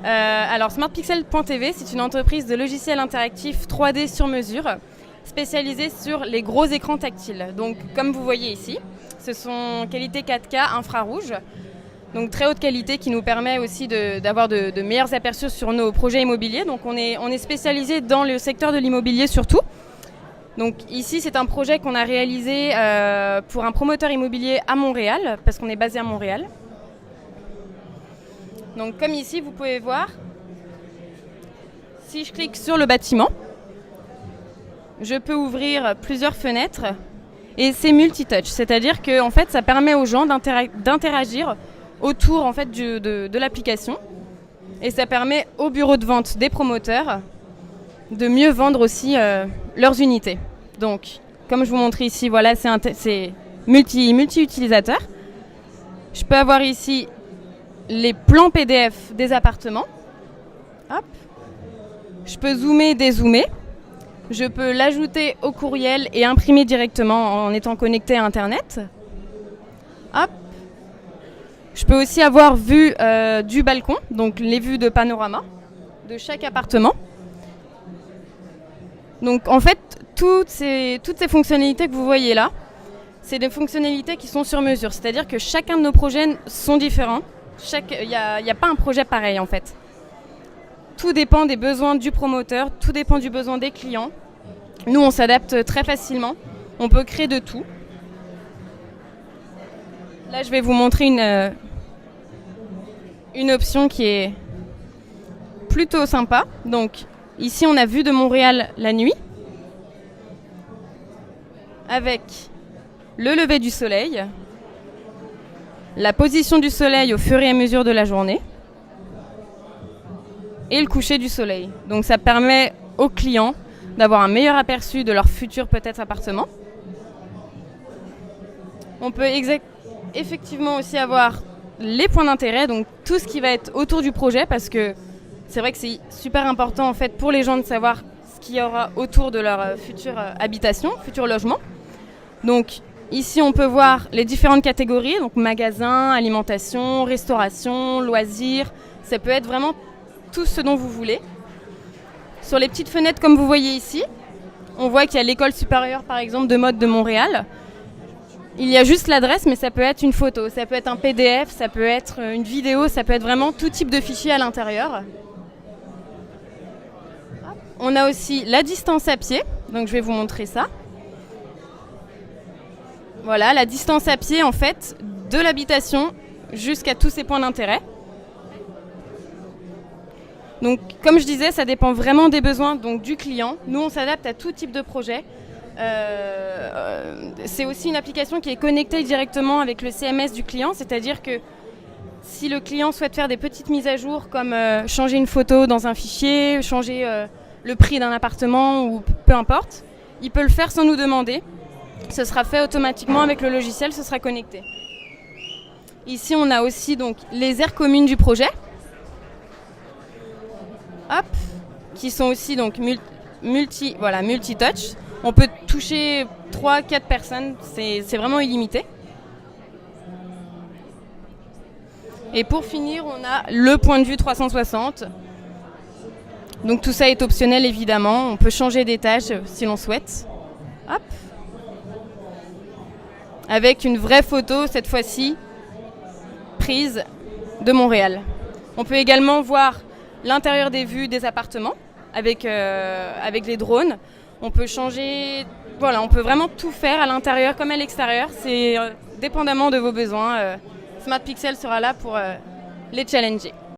Alors smartpixel.tv, c'est une entreprise de logiciels interactifs 3D sur mesure, spécialisée sur les gros écrans tactiles. Donc comme vous voyez ici, ce sont qualité 4K infrarouge, donc très haute qualité qui nous permet aussi d'avoir de meilleurs aperçus sur nos projets immobiliers. Donc on est spécialisé dans le secteur de l'immobilier surtout. Donc ici c'est un projet qu'on a réalisé pour un promoteur immobilier à Montréal, parce qu'on est basé à Montréal. Donc comme ici vous pouvez voir, si je clique sur le bâtiment, je peux ouvrir plusieurs fenêtres et c'est multitouch, c'est-à-dire que en fait, ça permet aux gens d'interagir autour en fait, de l'application et ça permet aux bureaux de vente des promoteurs de mieux vendre aussi leurs unités. Donc, comme je vous montre ici, voilà, c'est multi-utilisateur. Je peux avoir ici les plans PDF des appartements. Hop. Je peux zoomer, dézoomer. Je peux l'ajouter au courriel et imprimer directement en étant connecté à Internet. Hop. Je peux aussi avoir vue du balcon, donc les vues de panorama de chaque appartement. Donc en fait, toutes ces fonctionnalités que vous voyez là, c'est des fonctionnalités qui sont sur mesure. C'est-à-dire que chacun de nos projets sont différents. Il n'y a pas un projet pareil en fait. Tout dépend des besoins du promoteur, tout dépend du besoin des clients. Nous, on s'adapte très facilement. On peut créer de tout. Là, je vais vous montrer une option qui est plutôt sympa. Donc, ici, on a vue de Montréal la nuit, avec le lever du soleil, la position du soleil au fur et à mesure de la journée, et le coucher du soleil. Donc ça permet aux clients d'avoir un meilleur aperçu de leur futur peut-être appartement. On peut effectivement aussi avoir les points d'intérêt, donc tout ce qui va être autour du projet, parce que c'est vrai que c'est super important en fait pour les gens de savoir ce qu'il y aura autour de leur future habitation, futur logement. Donc ici on peut voir les différentes catégories, donc magasins, alimentation, restauration, loisirs, ça peut être vraiment tout ce dont vous voulez. Sur les petites fenêtres comme vous voyez ici, on voit qu'il y a l'école supérieure par exemple de mode de Montréal. Il y a juste l'adresse, mais ça peut être une photo, ça peut être un PDF, ça peut être une vidéo, ça peut être vraiment tout type de fichier à l'intérieur. On a aussi la distance à pied, donc je vais vous montrer ça. Voilà, la distance à pied en fait de l'habitation jusqu'à tous ces points d'intérêt. Donc, comme je disais, ça dépend vraiment des besoins donc, du client. Nous, on s'adapte à tout type de projet. C'est aussi une application qui est connectée directement avec le CMS du client, c'est-à-dire que si le client souhaite faire des petites mises à jour comme changer une photo dans un fichier, changer le prix d'un appartement ou peu importe, il peut le faire sans nous demander. Ce sera fait automatiquement avec le logiciel, ce sera connecté. Ici, on a aussi donc, les aires communes du projet. Hop, qui sont aussi donc multi-touch. On peut toucher 3-4 personnes, c'est vraiment illimité. Et pour finir, on a le point de vue 360. Donc tout ça est optionnel évidemment, on peut changer d'étage si l'on souhaite. Hop. Avec une vraie photo cette fois-ci, prise de Montréal. On peut également voir l'intérieur des vues des appartements avec les drones. On peut changer, voilà, on peut vraiment tout faire à l'intérieur comme à l'extérieur. C'est dépendamment de vos besoins. Smart Pixel sera là pour les challenger.